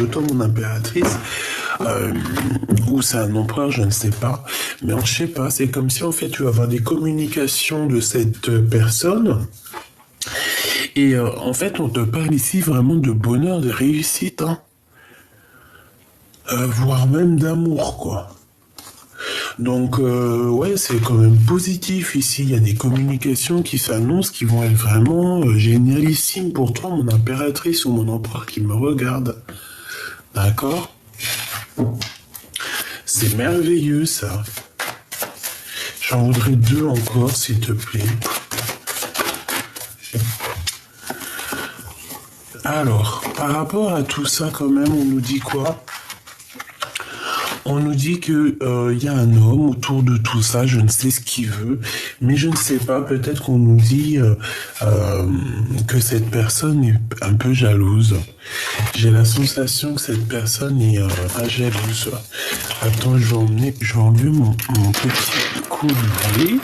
de toi, mon impératrice, ou c'est un empereur, je ne sais pas, mais je sais pas, c'est comme si en fait tu vas avoir des communications de cette personne, et en fait on te parle ici vraiment de bonheur, de réussite, hein, voire même d'amour, quoi. Donc, ouais, c'est quand même positif ici. Il y a des communications qui s'annoncent qui vont être vraiment génialissimes pour toi, mon impératrice ou mon empereur qui me regarde. D'accord? C'est merveilleux, ça. J'en voudrais 2 encore, s'il te plaît. Alors, par rapport à tout ça, quand même, on nous dit quoi? On nous dit que y a un homme autour de tout ça, je ne sais ce qu'il veut, mais je ne sais pas, peut-être qu'on nous dit que cette personne est un peu jalouse. J'ai la sensation que cette personne est jalouse. Attends, je vais enlever mon petit collier.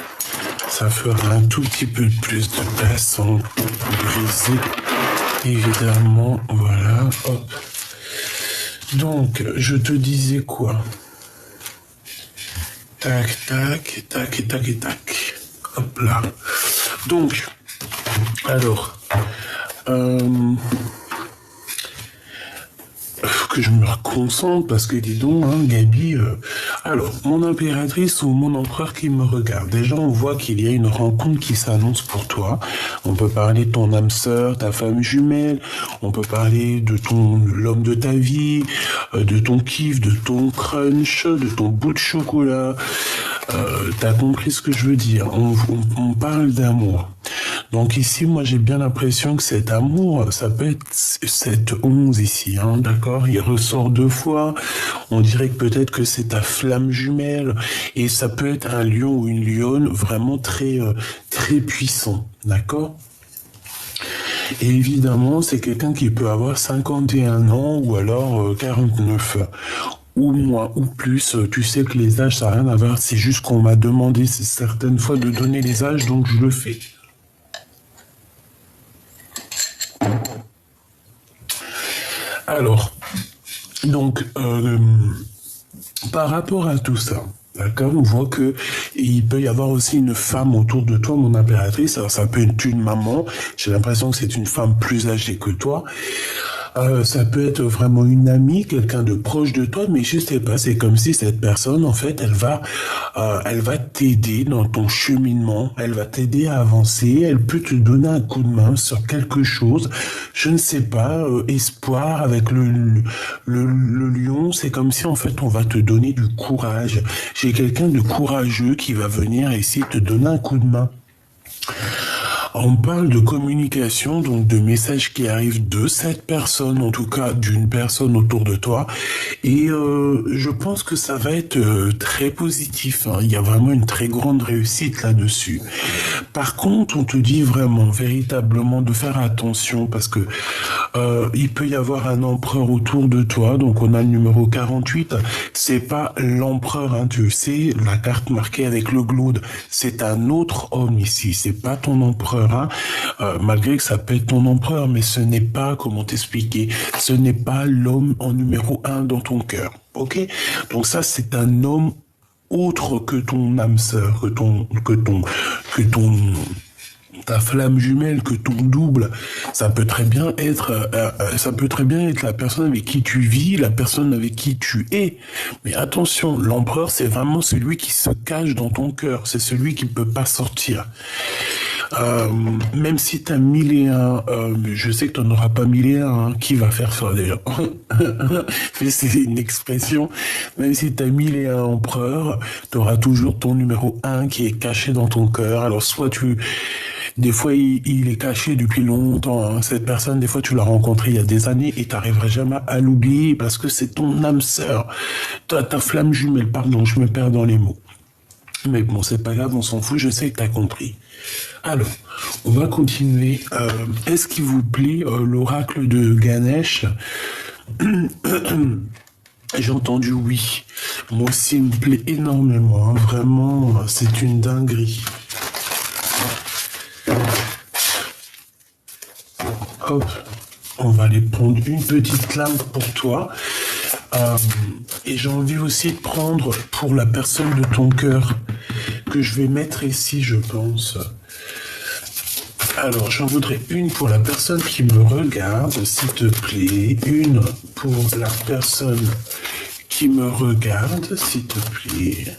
Ça fera un tout petit peu plus de place sans briser. Évidemment, voilà, hop. Donc, je te disais quoi? Tac, tac, tac, tac, tac. Hop là. Donc, alors, que je me reconcentre parce que dis donc, hein, Gabi. Alors, mon impératrice ou mon empereur qui me regarde. Déjà, on voit qu'il y a une rencontre qui s'annonce pour toi. On peut parler de ton âme sœur, ta femme jumelle. On peut parler de l'homme de ta vie, de ton kiff, de ton crunch, de ton bout de chocolat. T'as compris ce que je veux dire. On parle d'amour. Donc ici, moi, j'ai bien l'impression que cet amour, ça peut être cette 11 ici, hein, d'accord? Il ressort 2 fois. On dirait que peut-être que c'est ta flamme jumelle. Et ça peut être un lion ou une lionne vraiment très, très puissant, d'accord? Et évidemment, c'est quelqu'un qui peut avoir 51 ans ou alors 49 ou moins, ou plus. Tu sais que les âges, ça n'a rien à voir. C'est juste qu'on m'a demandé certaines fois de donner les âges, donc je le fais. Alors, donc, par rapport à tout ça, d'accord, on voit que il peut y avoir aussi une femme autour de toi, mon impératrice. Alors, ça peut être une maman. J'ai l'impression que c'est une femme plus âgée que toi. Ça peut être vraiment une amie, quelqu'un de proche de toi, mais je sais pas, c'est comme si cette personne, en fait, elle va t'aider dans ton cheminement, elle va t'aider à avancer, elle peut te donner un coup de main sur quelque chose, je ne sais pas, espoir avec le lion, c'est comme si, en fait, on va te donner du courage. J'ai quelqu'un de courageux qui va venir essayer de te donner un coup de main. On parle de communication, donc de messages qui arrivent de cette personne, en tout cas d'une personne autour de toi. Et je pense que ça va être très positif, hein. Il y a vraiment une très grande réussite là-dessus. Par contre, on te dit vraiment, véritablement, de faire attention parce que il peut y avoir un empereur autour de toi. Donc on a le numéro 48. C'est pas l'empereur, hein, tu sais, la carte marquée avec le glaude. C'est un autre homme ici. C'est pas ton empereur. Hein. Malgré que ça peut être ton empereur, mais ce n'est pas, comment t'expliquer, ce n'est pas l'homme en numéro 1 dans ton cœur, ok? Donc ça, c'est un homme autre que ton âme sœur, ta flamme jumelle, que ton double. Ça peut très bien être, la personne avec qui tu vis, la personne avec qui tu es. Mais attention, l'empereur, c'est vraiment celui qui se cache dans ton cœur. C'est celui qui ne peut pas sortir. Même si t'as 1001, je sais que t'en auras pas 1001, hein, qui va faire ça déjà? Mais c'est une expression. Même si t'as 1001 empereurs, t'auras toujours ton numéro 1 qui est caché dans ton cœur. Alors des fois il est caché depuis longtemps, hein. Cette personne, des fois tu l'as rencontré il y a des années et t'arriveras jamais à l'oublier parce que c'est ton âme sœur, ta flamme jumelle, pardon, je me perds dans les mots. Mais bon, c'est pas grave, on s'en fout, je sais que t'as compris. Alors, on va continuer. Est-ce qu'il vous plaît l'oracle de Ganesh? J'ai entendu oui. Moi aussi, il me plaît énormément. Hein. Vraiment, c'est une dinguerie. Hop. On va aller prendre une petite lame pour toi. Et j'ai envie aussi de prendre pour la personne de ton cœur que je vais mettre ici, je pense. Alors, j'en voudrais une pour la personne qui me regarde, s'il te plaît. Une pour la personne qui me regarde, s'il te plaît.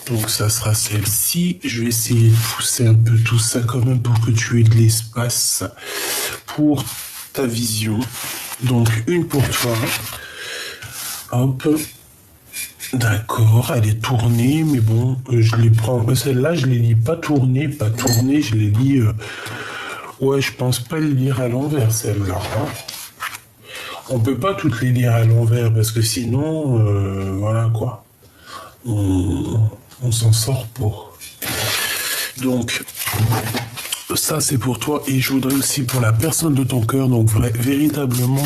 Donc, ça sera celle-ci. Je vais essayer de pousser un peu tout ça quand même pour que tu aies de l'espace pour ta vision. Donc, une pour toi. Hop. D'accord, elle est tournée, mais bon, je les prends. Celle-là, je les lis pas tournées, je les lis. Ouais, je pense pas les lire à l'envers, celle-là. Hein. On peut pas toutes les lire à l'envers parce que sinon, voilà quoi. On s'en sort pas. Donc, ça c'est pour toi et je voudrais aussi pour la personne de ton cœur, donc véritablement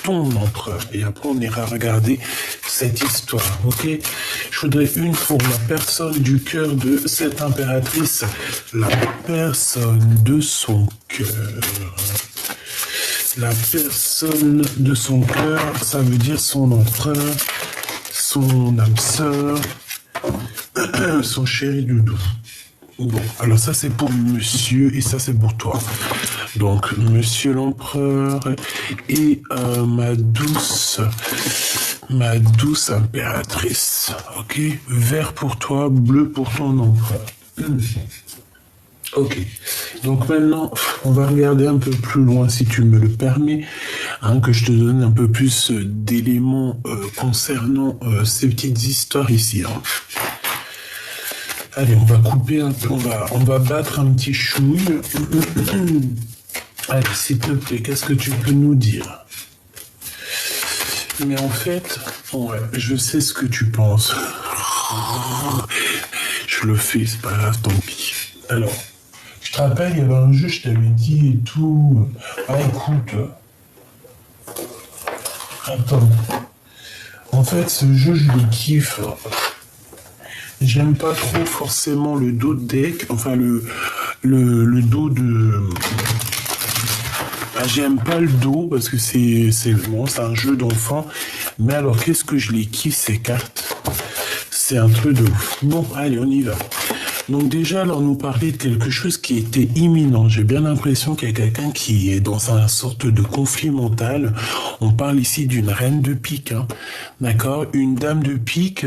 ton empereur. Et après on ira regarder cette histoire, ok? Je voudrais une pour la personne du cœur de cette impératrice, la personne de son cœur. La personne de son cœur, ça veut dire son empereur, son âme sœur, son chéri doudou. Bon, alors ça c'est pour monsieur et ça c'est pour toi. Donc, monsieur l'empereur et ma douce impératrice. Ok, vert pour toi, bleu pour ton empereur. Ok, donc maintenant, on va regarder un peu plus loin si tu me le permets, hein, que je te donne un peu plus d'éléments concernant ces petites histoires ici. Hein. Allez, on va couper un peu, on va battre un petit chouille. Allez, s'il te plaît, qu'est-ce que tu peux nous dire? Mais en fait, ouais, je sais ce que tu penses. Je le fais, c'est pas grave, tant pis. Alors, je te rappelle, il y avait un jeu, je t'avais dit et tout. Ah, écoute. Attends. En fait, ce jeu, je le kiffe. J'aime pas trop forcément le dos de deck, enfin le dos de... J'aime pas le dos parce que c'est bon, c'est un jeu d'enfant. Mais alors, qu'est-ce que je les kiffe ces cartes? C'est un truc de ouf. Bon, allez, on y va. Donc déjà, alors nous parler de quelque chose qui était imminent. J'ai bien l'impression qu'il y a quelqu'un qui est dans une sorte de conflit mental. On parle ici d'une reine de pique, hein. D'accord? Une dame de pique.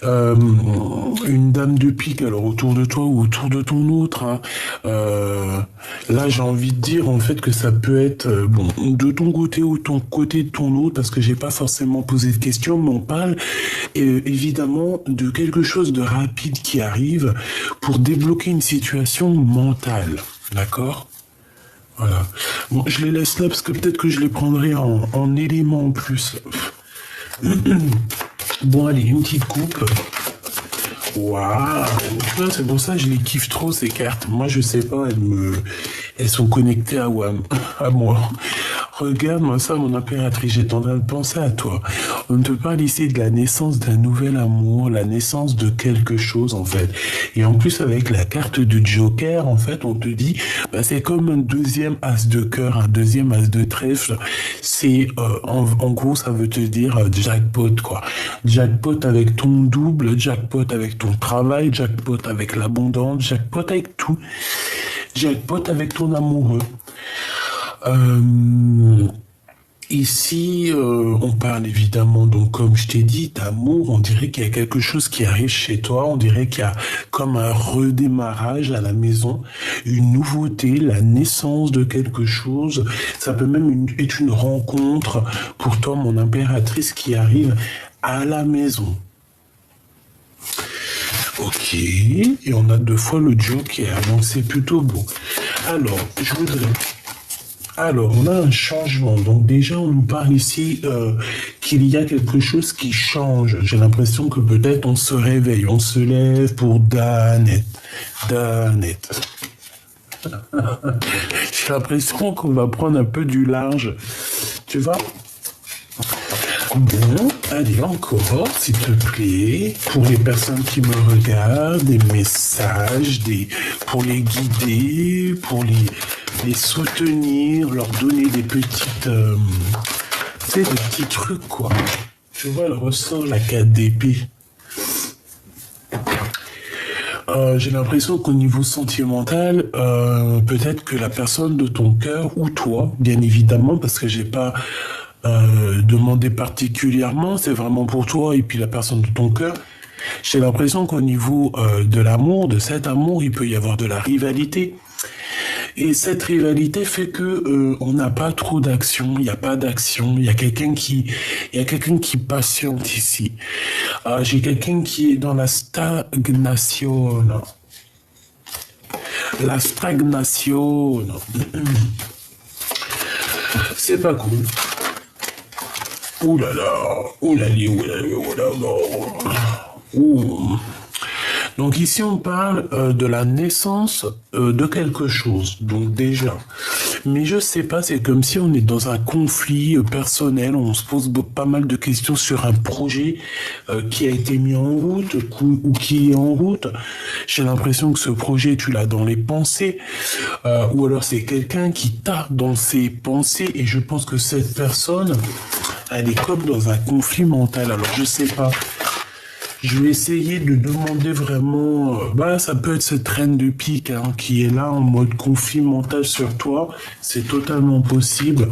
Une dame de pique, alors autour de toi ou autour de ton autre. Hein. Là, j'ai envie de dire en fait que ça peut être bon de ton côté ou ton côté de ton autre, parce que j'ai pas forcément posé de questions, mais on parle évidemment de quelque chose de rapide qui arrive pour débloquer une situation mentale, d'accord? Voilà. Bon, je les laisse là parce que peut-être que je les prendrai en éléments en plus. Bon, allez, une petite coupe. Waouh! C'est pour ça que je les kiffe trop, ces cartes. Moi, je sais pas, elles sont connectées à WAM, à moi. Regarde-moi ça, mon impératrice, j'étais en train de penser à toi. On te parle ici de la naissance d'un nouvel amour, la naissance de quelque chose, en fait. Et en plus, avec la carte du Joker, en fait, on te dit, bah, c'est comme un deuxième as de cœur, un deuxième as de trèfle. C'est, en gros, ça veut te dire jackpot, quoi. Jackpot avec ton double, jackpot avec ton travail, jackpot avec l'abondance, jackpot avec tout. Jackpot avec ton amoureux. Ici, on parle évidemment, donc comme je t'ai dit, d'amour. On dirait qu'il y a quelque chose qui arrive chez toi. On dirait qu'il y a comme un redémarrage à la maison, une nouveauté, la naissance de quelque chose. Ça peut même être une rencontre pour toi, mon impératrice, qui arrive à la maison. Ok, et on a 2 fois le Joker, donc c'est plutôt beau. Alors, on a un changement. Donc déjà, on nous parle ici qu'il y a quelque chose qui change. J'ai l'impression que peut-être on se réveille, on se lève pour Danette. J'ai l'impression qu'on va prendre un peu du large. Tu vois? Bon, allez, encore, s'il te plaît, pour les personnes qui me regardent, des messages, pour les guider, pour les... les soutenir, leur donner des petites, tu sais, des petits trucs, quoi. Tu vois, elle ressort la 4 d'épée. J'ai l'impression qu'au niveau sentimental, peut-être que la personne de ton cœur, ou toi, bien évidemment, parce que j'ai pas demandé particulièrement, c'est vraiment pour toi et puis la personne de ton cœur, j'ai l'impression qu'au niveau de l'amour, de cet amour, il peut y avoir de la rivalité. Et cette rivalité fait que on n'a pas trop d'action, il n'y a pas d'action, il y a quelqu'un qui patiente ici. J'ai quelqu'un qui est dans la stagnation. La stagnation. C'est pas cool. Ouh là là, ouh là là, ouh là là, ouh là là. Ouh. Donc ici on parle de la naissance de quelque chose, donc déjà. Mais je sais pas, c'est comme si on est dans un conflit personnel, on se pose pas mal de questions sur un projet qui a été mis en route ou qui est en route. J'ai l'impression que ce projet tu l'as dans les pensées, ou alors c'est quelqu'un qui t'a dans ses pensées et je pense que cette personne, elle est comme dans un conflit mental. Alors je sais pas. Je vais essayer de demander vraiment... ça peut être cette reine de pique hein, qui est là en mode conflit mental sur toi. C'est totalement possible.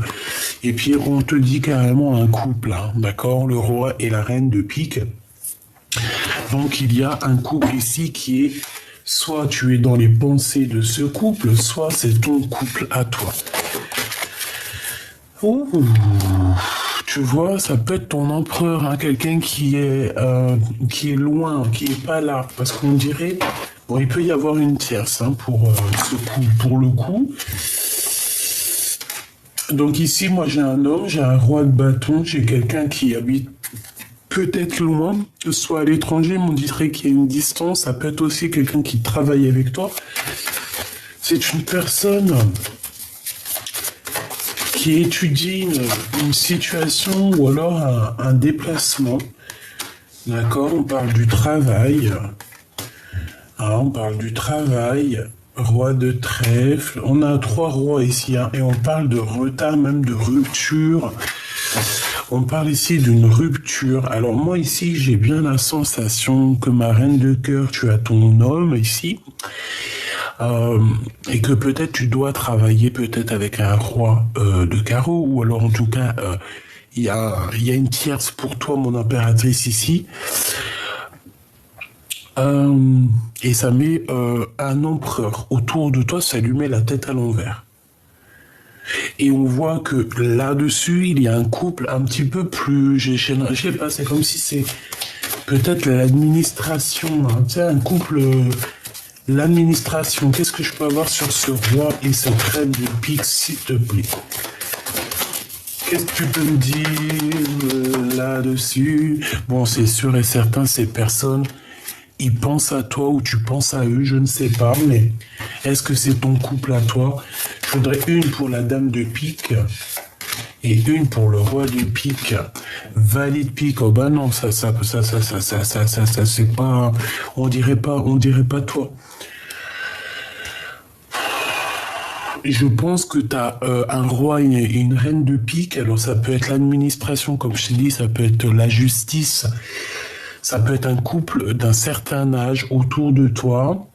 Et puis on te dit carrément un couple, hein, d'accord? Le roi et la reine de pique. Donc il y a un couple ici qui est... Soit tu es dans les pensées de ce couple, soit c'est ton couple à toi. Ouh. Tu vois, ça peut être ton empereur, hein, quelqu'un qui est loin, qui est pas là, parce qu'on dirait, bon, il peut y avoir une tierce hein, pour le coup. Donc ici, moi, j'ai un homme, j'ai un roi de bâton, j'ai quelqu'un qui habite peut-être loin, que ce soit à l'étranger, mais on dirait qu'il y a une distance. Ça peut être aussi quelqu'un qui travaille avec toi. C'est une personne qui étudie une situation ou alors un déplacement. D'accord, on parle du travail. On parle du travail. Roi de trèfle. On a 3 rois ici hein, et on parle de retard, même de rupture. On parle ici d'une rupture. Alors moi ici, j'ai bien la sensation que ma reine de cœur, tu as ton homme ici. Et que peut-être tu dois travailler peut-être avec un roi de carreau, ou alors en tout cas, il y a une tierce pour toi, mon impératrice ici. Et ça met un empereur autour de toi, ça lui met la tête à l'envers. Et on voit que là-dessus, il y a un couple un petit peu plus... Je sais pas, c'est comme si c'est peut-être l'administration, hein, tu sais, un couple... L'administration, qu'est-ce que je peux avoir sur ce roi et cette reine de pique, s'il te plaît? Qu'est-ce que tu peux me dire là-dessus? Bon, c'est sûr et certain, ces personnes, ils pensent à toi ou tu penses à eux, je ne sais pas, mais est-ce que c'est ton couple à toi? Je voudrais une pour la dame de pique et une pour le roi de pique. Valide pique, oh bah non, ça, c'est pas, on dirait pas toi. Je pense que tu as un roi et une reine de pique. Alors ça peut être l'administration, comme je t'ai dit, ça peut être la justice, ça peut être un couple d'un certain âge autour de toi.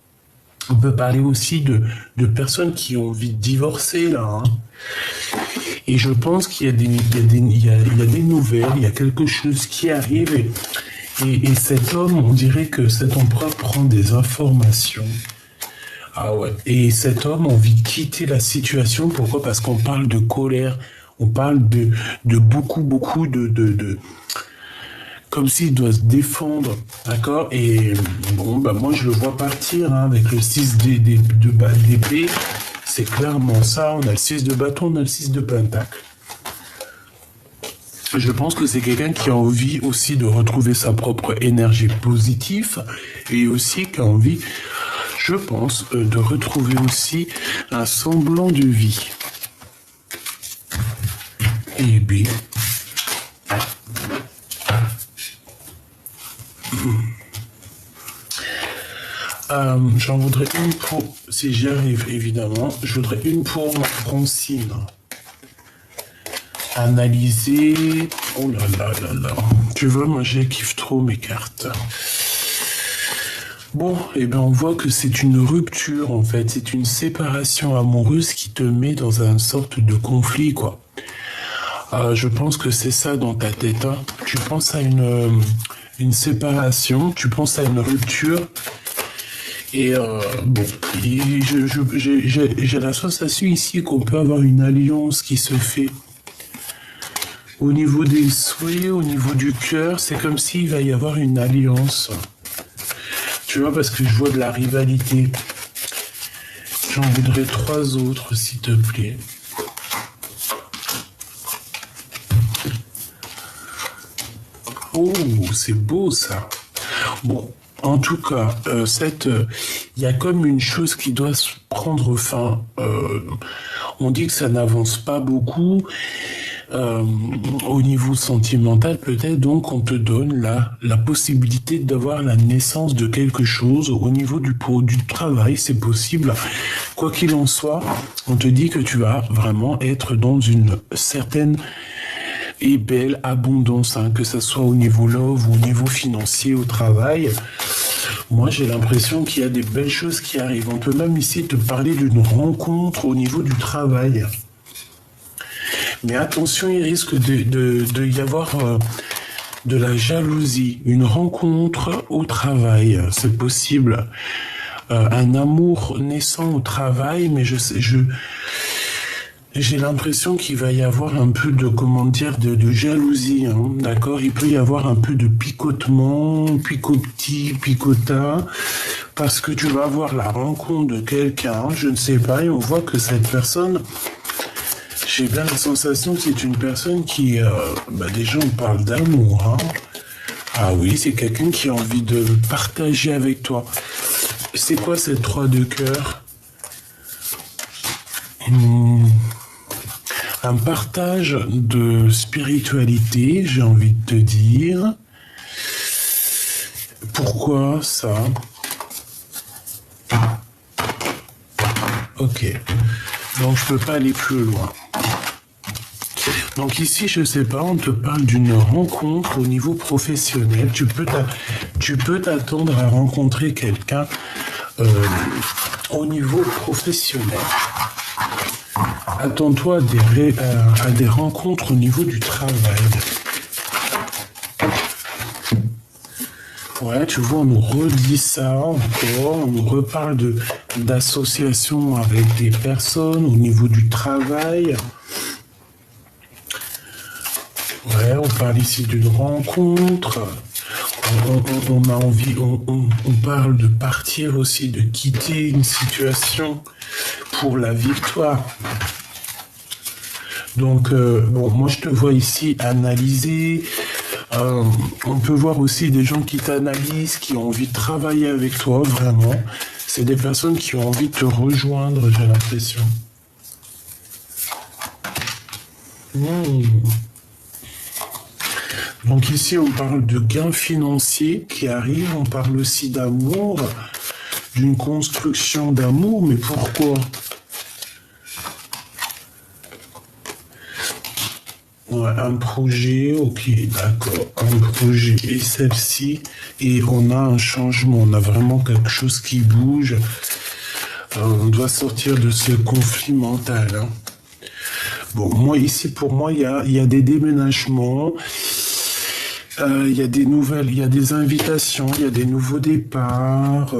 On peut parler aussi de personnes qui ont envie de divorcer là. Hein. Et je pense qu'il y a des nouvelles, il y a quelque chose qui arrive et cet homme, on dirait que cet empereur prend des informations. Ah ouais. Et cet homme a envie de quitter la situation. Pourquoi? Parce qu'on parle de colère. On parle de beaucoup de comme s'il doit se défendre. D'accord? Et bon, bah, moi, je le vois partir, hein, avec le 6 d'épée. C'est clairement ça. On a le 6 de bâton, on a le 6 de pentacle. Je pense que c'est quelqu'un qui a envie aussi de retrouver sa propre énergie positive et aussi qui a envie, je pense, de retrouver aussi un semblant de vie. Et bien... J'en voudrais une pour, si j'y arrive évidemment, je voudrais une pour ma Francine. Analyser. Oh là là là là. Tu vois, moi je kiffe trop mes cartes. Bon, eh bien on voit que c'est une rupture en fait, c'est une séparation amoureuse qui te met dans une sorte de conflit quoi. Je pense que c'est ça dans ta tête. Hein. Tu penses à une séparation, tu penses à une rupture. Et bon, j'ai la sensation ici qu'on peut avoir une alliance qui se fait. Au niveau des souhaits, au niveau du cœur, c'est comme s'il va y avoir une alliance. Tu vois, parce que je vois de la rivalité. J'en voudrais 3 autres, s'il te plaît. Oh, c'est beau ça. Bon, en tout cas, il y a comme une chose qui doit se prendre fin. On dit que ça n'avance pas beaucoup. Au niveau sentimental, peut-être, donc on te donne la possibilité d'avoir la naissance de quelque chose. Au niveau du travail, c'est possible. Quoi qu'il en soit, on te dit que tu vas vraiment être dans une certaine et belle abondance, hein, que ce soit au niveau love ou au niveau financier, au travail. Moi, j'ai l'impression qu'il y a des belles choses qui arrivent. On peut même ici te parler d'une rencontre au niveau du travail. Mais attention, il risque de y avoir de la jalousie, une rencontre au travail, c'est possible. Un amour naissant au travail, mais j'ai l'impression qu'il va y avoir un peu de, comment dire, de jalousie, hein, d'accord? Il peut y avoir un peu de picotement, picota, parce que tu vas avoir la rencontre de quelqu'un, je ne sais pas, et on voit que cette personne... J'ai bien la sensation que c'est une personne qui... déjà, on parle d'amour. Hein. Ah oui, c'est quelqu'un qui a envie de partager avec toi. C'est quoi cette 3 de cœur? Un partage de spiritualité, j'ai envie de te dire. Pourquoi ça? Ok. Donc, je peux pas aller plus loin. Donc ici, je sais pas, on te parle d'une rencontre au niveau professionnel. Tu peux t'attendre à rencontrer quelqu'un au niveau professionnel. Attends-toi à des rencontres au niveau du travail. Ouais, tu vois, on nous redit ça encore, on nous reparle d'associations avec des personnes au niveau du travail. Ouais, on parle ici d'une rencontre. On a envie, on parle de partir aussi, de quitter une situation pour la victoire. Donc, moi je te vois ici analyser. On peut voir aussi des gens qui t'analysent, qui ont envie de travailler avec toi, vraiment. C'est des personnes qui ont envie de te rejoindre, j'ai l'impression. Donc ici, on parle de gains financiers qui arrivent, on parle aussi d'amour, d'une construction d'amour, mais pourquoi ? Ouais, un projet, ok, d'accord, un projet, et celle-ci, et on a un changement, on a vraiment quelque chose qui bouge, on doit sortir de ce conflit mental. Hein. Bon, moi ici, pour moi, il y a des déménagements, il y a des nouvelles, il y a des invitations, il y a des nouveaux départs,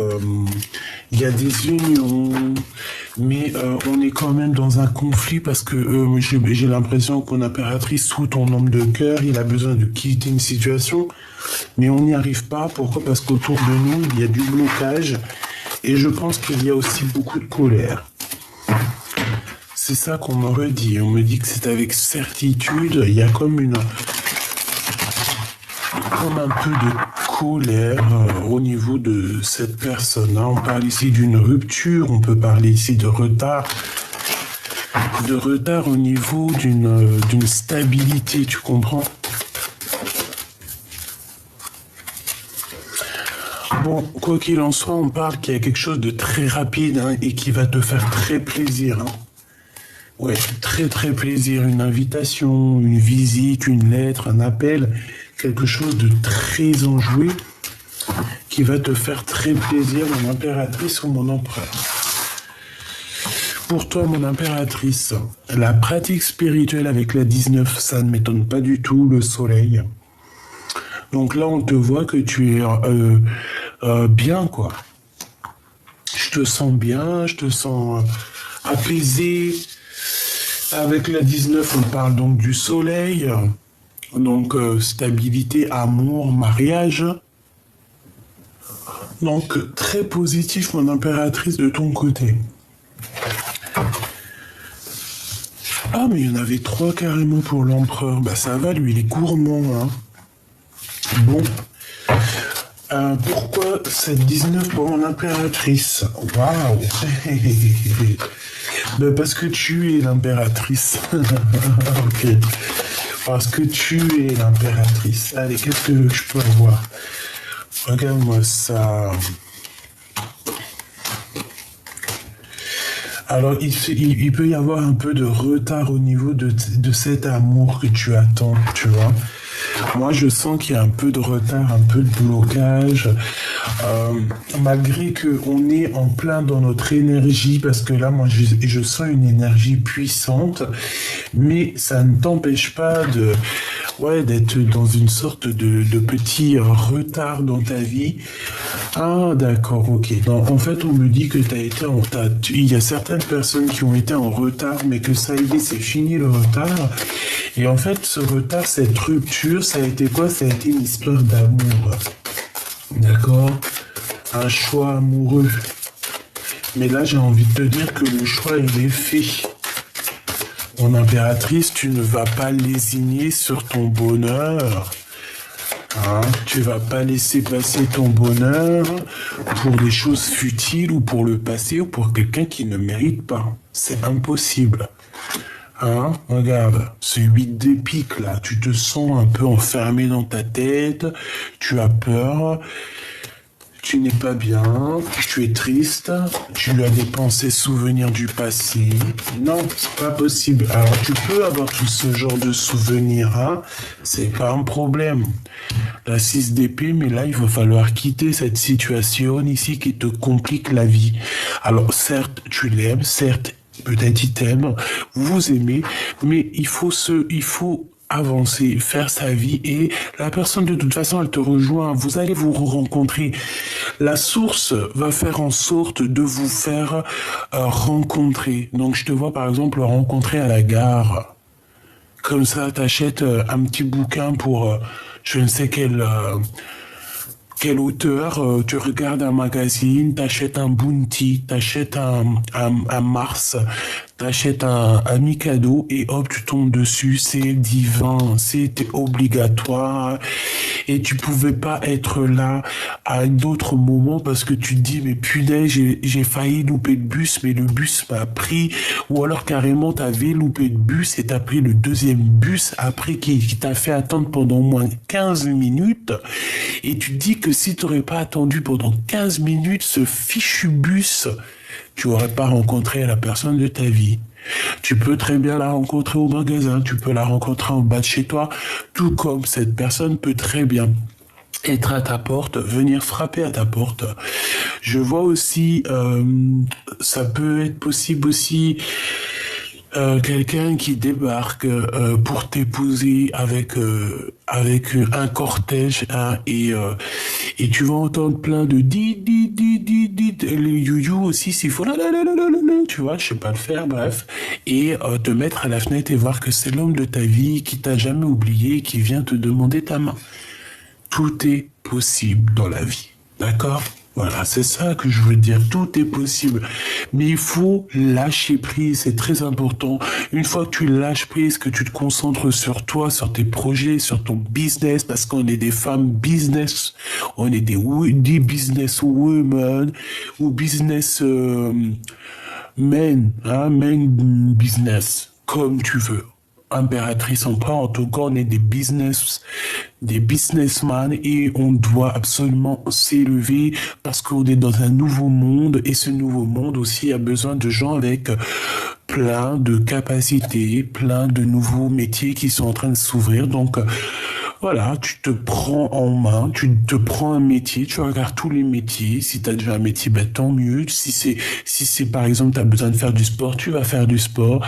il y a des unions, mais on est quand même dans un conflit parce que j'ai l'impression qu'on impératrice sous ton nombre de cœur, il a besoin de quitter une situation, mais on n'y arrive pas. Pourquoi ? Parce qu'autour de nous, il y a du blocage et je pense qu'il y a aussi beaucoup de colère. C'est ça qu'on me redit. On me dit que c'est avec certitude, il y a comme un peu de colère au niveau de cette personne. Hein. On parle ici d'une rupture, on peut parler ici de retard au niveau d'une stabilité, tu comprends ? Bon, quoi qu'il en soit, on parle qu'il y a quelque chose de très rapide hein, et qui va te faire très plaisir. Hein. Ouais, très très plaisir. Une invitation, une visite, une lettre, un appel, quelque chose de très enjoué qui va te faire très plaisir, mon impératrice ou mon empereur. Pour toi, mon impératrice, la pratique spirituelle avec la 19, ça ne m'étonne pas du tout, le soleil. Donc là, on te voit que tu es bien, quoi. Je te sens bien, je te sens apaisé. Avec la 19, on parle donc du soleil. Donc stabilité, amour, mariage. Donc très positif, mon impératrice, de ton côté. Ah, mais il y en avait 3 carrément pour l'empereur. Bah ça va, lui, il est gourmand, hein. Bon. Pourquoi cette 19 pour mon impératrice? Waouh. Ben parce que tu es l'impératrice. Ok. Parce que tu es l'impératrice. Allez, qu'est-ce que je peux avoir? Regarde-moi ça. Alors, il peut y avoir un peu de retard au niveau de cet amour que tu attends, tu vois. Moi, je sens qu'il y a un peu de retard, un peu de blocage, malgré qu'on est en plein dans notre énergie, parce que là, moi, je sens une énergie puissante, mais ça ne t'empêche pas d'être dans une sorte de petit retard dans ta vie. Ah, d'accord, ok. Donc, en fait, on me dit que il y a certaines personnes qui ont été en retard, mais que ça y est, c'est fini le retard. Et en fait, ce retard, cette rupture, ça a été quoi? Ça a été une histoire d'amour. D'accord? Un choix amoureux. Mais là, j'ai envie de te dire que le choix, il est fait. Mon impératrice, tu ne vas pas lésigner sur ton bonheur. Hein? Tu vas pas laisser passer ton bonheur pour des choses futiles ou pour le passé ou pour quelqu'un qui ne mérite pas. C'est impossible. Hein? Regarde, ce 8 de pique là, tu te sens un peu enfermé dans ta tête, tu as peur, tu n'es pas bien, tu es triste, tu as des pensées souvenirs du passé. Non, c'est pas possible. Alors tu peux avoir tout ce genre de souvenirs, hein, c'est pas un problème. La 6 d'épée, mais là il va falloir quitter cette situation ici qui te complique la vie. Alors certes, tu l'aimes, certes, peut-être il t'aime, vous aimez, mais il faut avancer, faire sa vie et la personne de toute façon elle te rejoint, vous allez vous rencontrer. La source va faire en sorte de vous faire rencontrer. Donc je te vois par exemple rencontrer à la gare. Comme ça, t'achètes un petit bouquin pour je ne sais quel auteur, tu regardes un magazine, t'achètes un Bounty, t'achètes un Mars, t'achètes un Mikado et hop, tu tombes dessus, c'est divin, c'était obligatoire et tu pouvais pas être là à un autre moment parce que tu te dis mais punaise, j'ai failli louper le bus mais le bus m'a pris ou alors carrément t'avais loupé le bus et t'as pris le deuxième bus après qui t'a fait attendre pendant au moins 15 minutes et tu te dis que si tu n'aurais pas attendu pendant 15 minutes ce fichu bus, tu n'aurais pas rencontré la personne de ta vie. Tu peux très bien la rencontrer au magasin, tu peux la rencontrer en bas de chez toi, tout comme cette personne peut très bien être à ta porte, venir frapper à ta porte. Je vois aussi, ça peut être possible aussi, quelqu'un qui débarque pour t'épouser avec un cortège hein, et tu vas entendre plein de dit les you aussi s'il faut tu vois je sais pas le faire bref et te mettre à la fenêtre et voir que c'est l'homme de ta vie qui t'a jamais oublié qui vient te demander ta main. Tout est possible dans la vie, d'accord? Voilà, c'est ça que je veux dire. Tout est possible. Mais il faut lâcher prise, c'est très important. Une fois que tu lâches prise, que tu te concentres sur toi, sur tes projets, sur ton business, parce qu'on est des femmes business, on est des business women ou business men, hein, men business, comme tu veux. impératrice en pas. En tout cas, on est des businessmen et on doit absolument s'élever parce qu'on est dans un nouveau monde et ce nouveau monde aussi a besoin de gens avec plein de capacités, plein de nouveaux métiers qui sont en train de s'ouvrir. Donc, voilà, tu te prends en main, tu te prends un métier, tu regardes tous les métiers. Si tu as déjà un métier, ben, tant mieux. Si c'est par exemple, tu as besoin de faire du sport, tu vas faire du sport.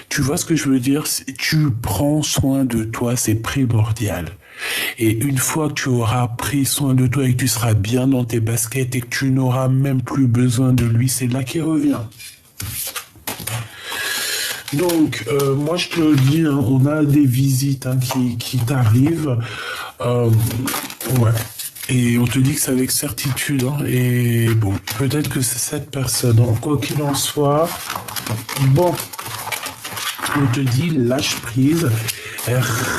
Tu vois ce que je veux dire? Tu prends soin de toi, c'est primordial. Et une fois que tu auras pris soin de toi et que tu seras bien dans tes baskets et que tu n'auras même plus besoin de lui, c'est là qu'il revient. Donc, moi je te le dis, hein, on a des visites hein, qui t'arrivent. Ouais. Et on te dit que c'est avec certitude. Hein, et bon, peut-être que c'est cette personne. Hein. Quoi qu'il en soit, bon, on te dit lâche prise.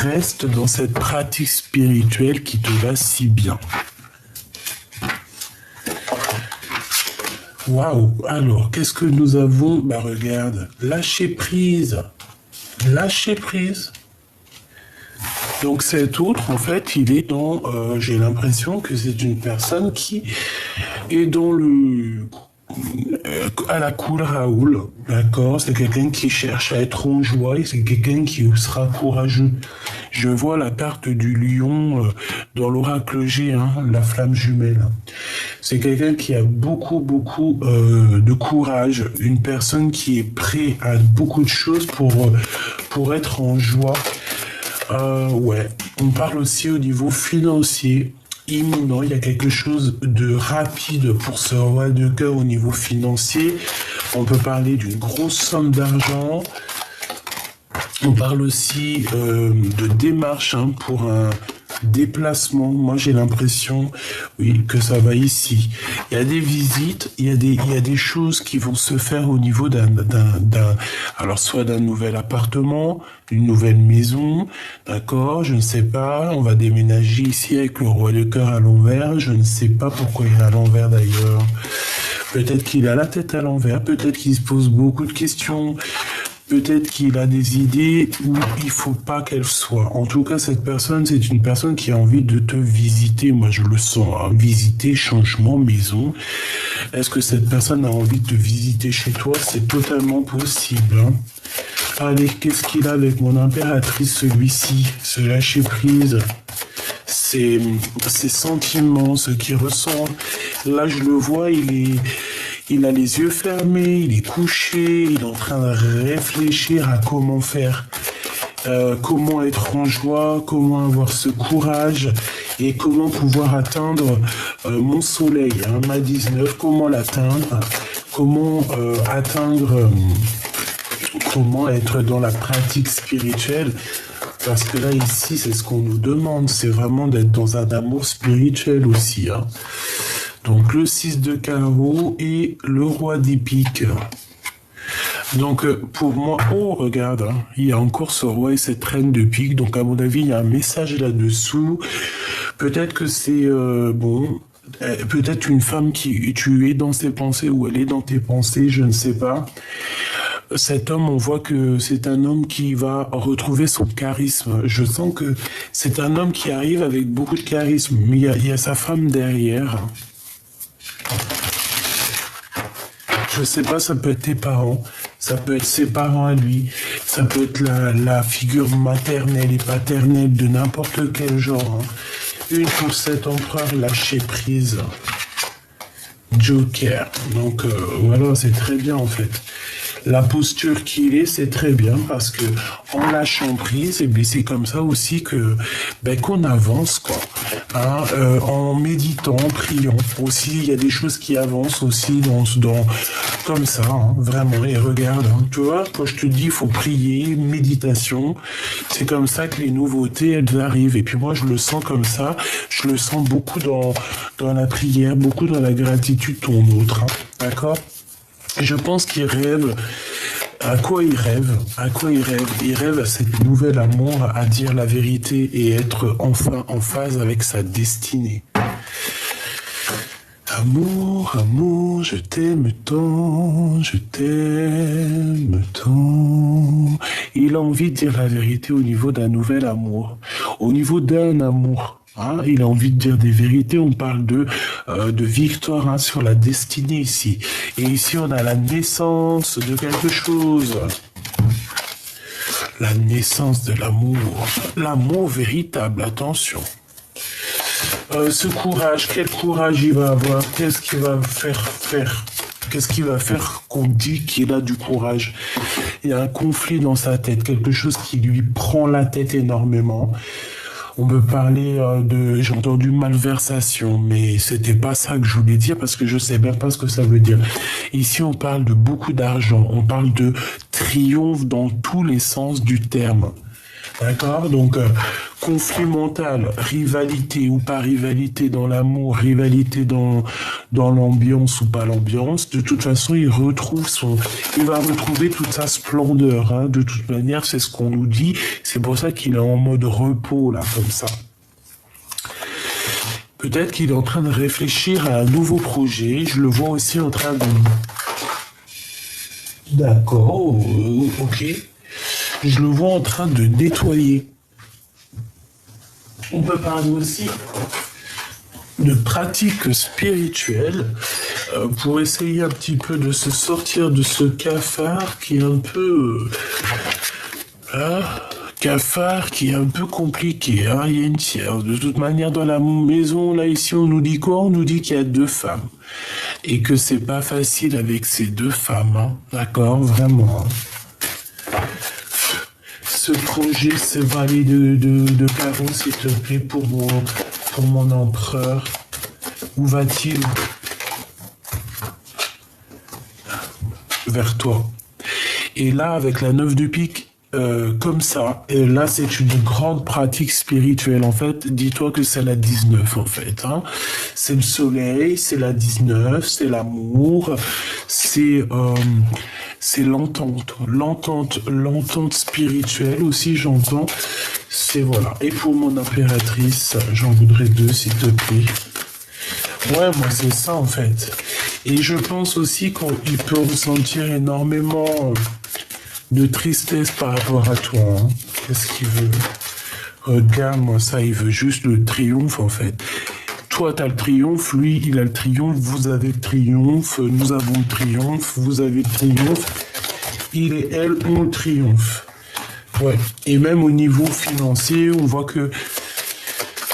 Reste dans cette pratique spirituelle qui te va si bien. Waouh! Alors, qu'est-ce que nous avons? Bah regarde, lâcher prise. Lâcher prise. Donc cet autre, en fait, il est dans... j'ai l'impression que c'est une personne qui est dans à la cool Raoul, d'accord? C'est quelqu'un qui cherche à être en joie et c'est quelqu'un qui sera courageux. Je vois la carte du lion dans l'oracle G, hein, la flamme jumelle. C'est quelqu'un qui a beaucoup de courage, une personne qui est prêt à beaucoup de choses pour être en joie. Ouais, on parle aussi au niveau financier. Imminent, il y a quelque chose de rapide pour ce roi de cœur au niveau financier. On peut parler d'une grosse somme d'argent. On parle aussi de démarche hein, pour un déplacement. Moi, j'ai l'impression, oui, que ça va ici. Il y a des visites, il y a des choses qui vont se faire au niveau alors soit d'un nouvel appartement, d'une nouvelle maison, d'accord, je ne sais pas, on va déménager ici avec le roi de cœur à l'envers, je ne sais pas pourquoi il est à l'envers d'ailleurs. Peut-être qu'il a la tête à l'envers, peut-être qu'il se pose beaucoup de questions. Peut-être qu'il a des idées où il faut pas qu'elle soit. En tout cas, cette personne, c'est une personne qui a envie de te visiter. Moi, je le sens. Hein. Visiter, changement, maison. Est-ce que cette personne a envie de te visiter chez toi? C'est totalement possible. Hein. Allez, qu'est-ce qu'il a avec mon impératrice, celui-ci? Ce lâcher prise. Ses sentiments, ce qu'il ressent. Là, je le vois, il a les yeux fermés, il est couché, il est en train de réfléchir à comment faire, comment être en joie, comment avoir ce courage et comment pouvoir atteindre mon soleil, hein, ma 19, comment l'atteindre, comment comment être dans la pratique spirituelle. Parce que là, ici, c'est ce qu'on nous demande, c'est vraiment d'être dans un amour spirituel aussi, hein. Donc le 6 de carreau et le roi d'épique. Donc pour moi, oh regarde, hein, il y a encore ce roi et cette reine de pique. Donc à mon avis, il y a un message là-dessous. Peut-être que c'est bon, peut-être une femme qui tu es dans ses pensées ou elle est dans tes pensées, je ne sais pas. Cet homme, on voit que c'est un homme qui va retrouver son charisme. Je sens que c'est un homme qui arrive avec beaucoup de charisme, mais il y a sa femme derrière. Je sais pas, ça peut être tes parents, ça peut être ses parents à lui, ça peut être la figure maternelle et paternelle de n'importe quel genre. Hein. Une pour cet empereur lâcher prise. Joker. Donc voilà, c'est très bien en fait. La posture qu'il est, c'est très bien parce que en lâchant prise, et c'est comme ça aussi que qu'on avance quoi. Hein, en méditant, en priant aussi, il y a des choses qui avancent aussi dans comme ça, hein, vraiment. Et regarde, hein, tu vois, quand je te dis, il faut prier, méditation, c'est comme ça que les nouveautés elles arrivent. Et puis moi, je le sens comme ça. Je le sens beaucoup dans la prière, beaucoup dans la gratitude ton autre, hein, d'accord. Je pense qu'il rêve. À quoi il rêve? À quoi il rêve? Il rêve à cette nouvelle amour, à dire la vérité et être enfin en phase avec sa destinée. Amour, amour, je t'aime tant, je t'aime tant. Il a envie de dire la vérité au niveau d'un nouvel amour, au niveau d'un amour. Hein, il a envie de dire des vérités. On parle de victoire, hein, sur la destinée ici. Et ici, on a la naissance de quelque chose. La naissance de l'amour. L'amour véritable, attention. Ce courage, quel courage il va avoir? Qu'est-ce qu'il va faire? Qu'est-ce qu'il va faire qu'on dit qu'il a du courage? Il y a un conflit dans sa tête, quelque chose qui lui prend la tête énormément. On peut parler j'ai entendu malversation, mais c'était pas ça que je voulais dire parce que je sais même pas ce que ça veut dire. Ici, on parle de beaucoup d'argent, on parle de triomphe dans tous les sens du terme. D'accord? Donc, conflit mental, rivalité ou pas rivalité dans l'amour, rivalité dans l'ambiance ou pas l'ambiance. De toute façon, il va retrouver toute sa splendeur, hein. De toute manière, c'est ce qu'on nous dit. C'est pour ça qu'il est en mode repos, là, comme ça. Peut-être qu'il est en train de réfléchir à un nouveau projet. Je le vois aussi en train de... D'accord, ok. Je le vois en train de nettoyer. On peut parler aussi de pratiques spirituelles pour essayer un petit peu de se sortir de ce cafard qui est un peu... cafard qui est un peu compliqué. Hein, il y a une tiers. De toute manière, dans la maison, là, ici, on nous dit quoi? On nous dit qu'il y a 2 femmes. Et que c'est pas facile avec ces 2 femmes. Hein. D'accord? Vraiment. Ce projet, ce valet de carreaux, s'il te plaît, pour mon empereur. Où va-t-il? Vers toi. Et là, avec la 9 de pique, comme ça, et là, c'est une grande pratique spirituelle. En fait, dis-toi que c'est la 19, en fait. Hein. C'est le soleil, c'est la 19, c'est l'amour, c'est l'entente spirituelle aussi, j'entends. C'est voilà. Et pour mon impératrice, j'en voudrais 2, s'il te plaît. Ouais, moi, c'est ça, en fait. Et je pense aussi qu'il peut ressentir énormément de tristesse par rapport à toi. Hein. Qu'est-ce qu'il veut? Regarde-moi ça, il veut juste le triomphe, en fait. Toi, tu as le triomphe, lui, il a le triomphe, vous avez le triomphe, nous avons le triomphe, vous avez le triomphe, il et elle ont le triomphe. Ouais. Et même au niveau financier, on voit que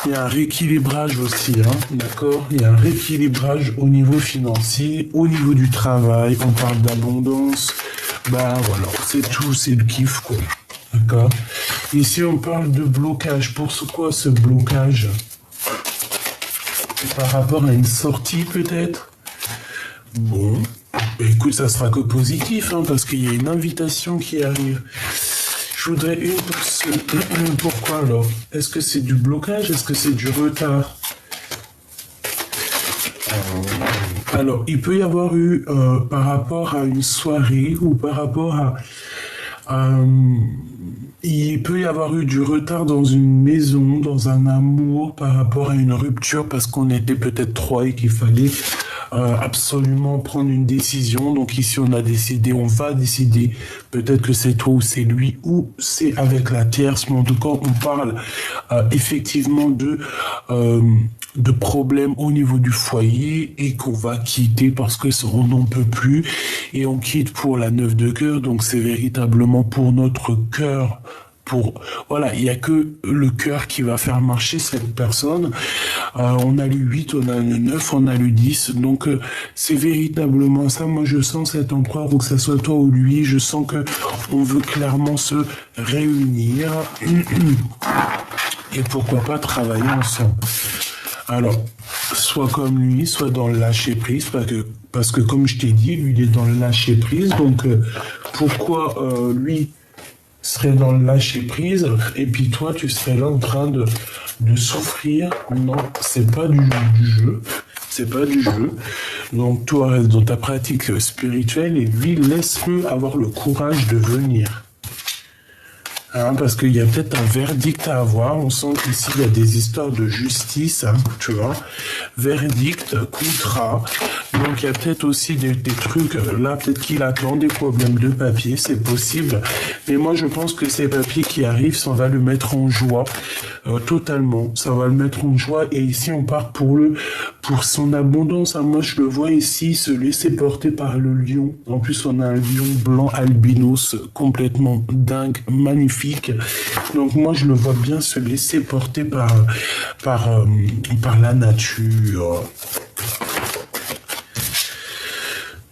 il y a un rééquilibrage aussi, hein, d'accord? Il y a un rééquilibrage au niveau financier, au niveau du travail, on parle d'abondance, bah voilà, c'est tout, c'est le kiff, quoi. D'accord? Ici, on parle de blocage. Pour quoi ce blocage? Par rapport à une sortie, peut-être? Bon, écoute, ça sera que positif, hein, parce qu'il y a une invitation qui arrive. Je voudrais une pour ce... Pourquoi alors? Est-ce que c'est du blocage? Est-ce que c'est du retard? Alors, il peut y avoir eu, par rapport à une soirée ou par rapport à... il peut y avoir eu du retard dans une maison, dans un amour, par rapport à une rupture, parce qu'on était peut-être 3 et qu'il fallait absolument prendre une décision. Donc ici, on va décider. Peut-être que c'est toi ou c'est lui ou c'est avec la tierce. Mais en tout cas, on parle effectivement de problèmes au niveau du foyer et qu'on va quitter parce que on n'en peut plus. Et on quitte pour la 9 de cœur. Donc c'est véritablement pour notre cœur. Voilà, il n'y a que le cœur qui va faire marcher cette personne. On a le 8, on a le 9, on a le 10. Donc, c'est véritablement ça. Moi, je sens cet empereur, ou que ça soit toi ou lui, je sens que on veut clairement se réunir. Et pourquoi pas travailler ensemble. Alors, soit comme lui, soit dans le lâcher-prise, parce que comme je t'ai dit, lui, il est dans le lâcher-prise. Donc, pourquoi lui serait dans le lâcher-prise, et puis toi, tu serais là en train de souffrir? Non, c'est pas du jeu. C'est pas du jeu. Donc, toi, reste dans ta pratique spirituelle, et lui, laisse-le avoir le courage de venir. Hein, parce qu'il y a peut-être un verdict à avoir. On sent qu'ici, il y a des histoires de justice, hein, tu vois. Verdict, contrat. Donc, il y a peut-être aussi des trucs. Là, peut-être qu'il attend des problèmes de papier, c'est possible. Mais moi, je pense que ces papiers qui arrivent, ça va le mettre en joie. Totalement. Ça va le mettre en joie. Et ici, on part pour son abondance. Hein. Moi, je le vois ici se laisser porter par le lion. En plus, on a un lion blanc albinos complètement dingue, magnifique. Donc moi, je le vois bien se laisser porter par la nature.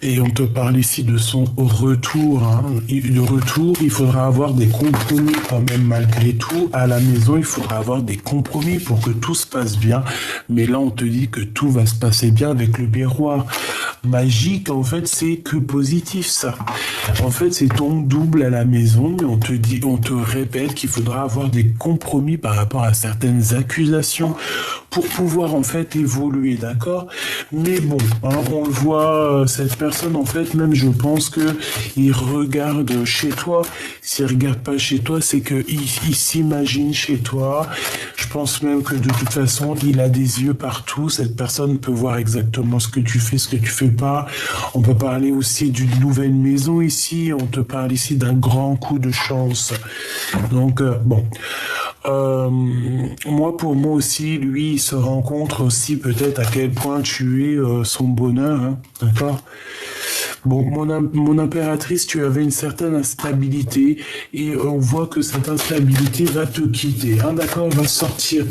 Et on te parle ici de son retour. Hein. De retour, il faudra avoir des compromis quand même malgré tout. À la maison, il faudra avoir des compromis pour que tout se passe bien. Mais là, on te dit que tout va se passer bien avec le miroir magique. En fait, c'est que positif, ça. En fait, c'est ton double à la maison. Mais on te répète qu'il faudra avoir des compromis par rapport à certaines accusations pour pouvoir, en fait, évoluer, d'accord? Mais bon, hein, on le voit, cette personne, en fait, même je pense que il regarde chez toi. S'il regarde pas chez toi, c'est que il s'imagine chez toi. Je pense même que de toute façon, il a des yeux partout. Cette personne peut voir exactement ce que tu fais, ce que tu fais pas. On peut parler aussi d'une nouvelle maison ici. On te parle ici d'un grand coup de chance. Donc, bon. Moi, pour moi aussi, lui, il se rencontre aussi peut-être à quel point tu es son bonheur, hein, d'accord? Bon, mon impératrice, tu avais une certaine instabilité et on voit que cette instabilité va te quitter, hein, d'accord? Va sortir.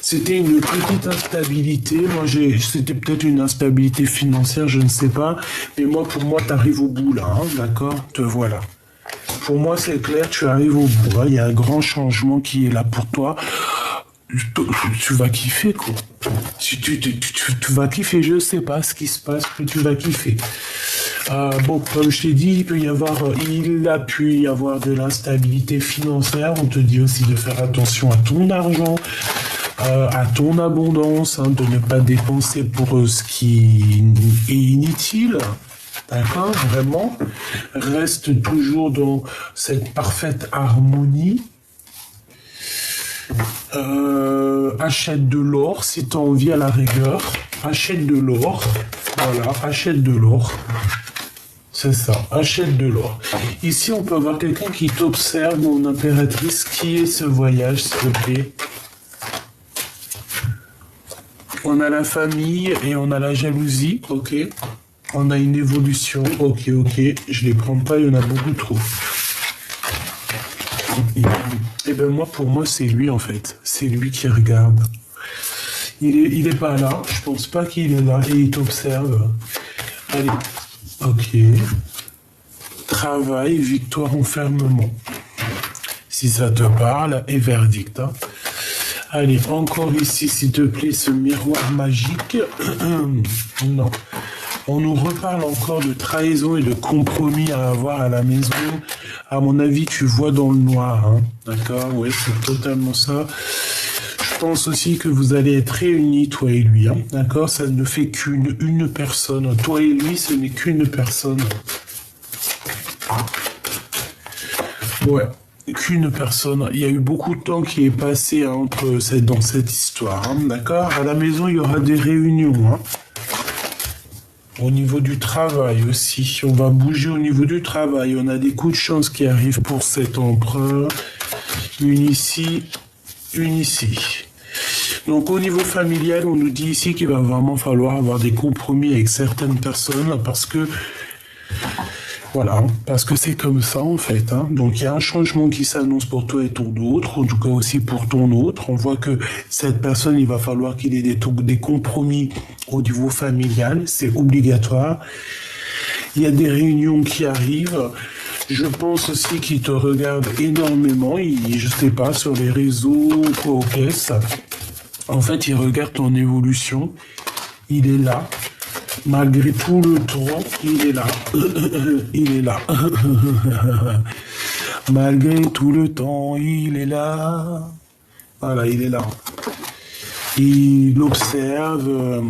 C'était une petite instabilité. Moi, c'était peut-être une instabilité financière, je ne sais pas. Mais moi, pour moi, t'arrives au bout là, hein, d'accord? Te voilà. Pour moi, c'est clair, tu arrives au bout. Hein. Il y a un grand changement qui est là pour toi. Tu vas kiffer, quoi. Tu vas kiffer, je sais pas ce qui se passe, mais tu vas kiffer. Bon, comme je t'ai dit, il a pu y avoir de l'instabilité financière. On te dit aussi de faire attention à ton argent, à ton abondance, hein, de ne pas dépenser pour ce qui est inutile. D'accord, vraiment, reste toujours dans cette parfaite harmonie. Achète de l'or si tu as envie à la rigueur. Achète de l'or. Voilà, achète de l'or. C'est ça, achète de l'or. Ici, on peut avoir quelqu'un qui t'observe, mon impératrice. Qui est ce voyage, s'il te plaît? On a la famille et on a la jalousie, ok. On a une évolution, ok, je les prends pas, il y en a beaucoup trop. Et ben moi, pour moi, c'est lui en fait. C'est lui qui regarde. Il est pas là, je pense pas qu'il est là et il t'observe. Allez, ok. Travail, victoire, enfermement. Si ça te parle, et verdict. Hein. Allez, encore ici, s'il te plaît, ce miroir magique. Non. On nous reparle encore de trahison et de compromis à avoir à la maison. À mon avis, tu vois dans le noir. Hein. D'accord? Ouais, c'est totalement ça. Je pense aussi que vous allez être réunis, toi et lui. Hein. D'accord? Ça ne fait qu'une personne. Toi et lui, ce n'est qu'une personne. Ouais. Qu'une personne. Il y a eu beaucoup de temps qui est passé hein, dans cette histoire. Hein. D'accord? À la maison, il y aura des réunions. Hein. Au niveau du travail aussi, on va bouger au niveau du travail. On a des coups de chance qui arrivent pour cet empereur. Une ici, une ici. Donc au niveau familial, on nous dit ici qu'il va vraiment falloir avoir des compromis avec certaines personnes parce que voilà, parce que c'est comme ça en fait. Hein. Donc il y a un changement qui s'annonce pour toi et ton autre, en tout cas aussi pour ton autre. On voit que cette personne, il va falloir qu'il ait des compromis au niveau familial, c'est obligatoire. Il y a des réunions qui arrivent. Je pense aussi qu'il te regarde énormément. Je sais pas, sur les réseaux, quoi, aux caisses. En fait, il regarde ton évolution. Il est là. Malgré tout le temps, il est là. Il est là. Malgré tout le temps, il est là. Voilà, il est là. Il observe.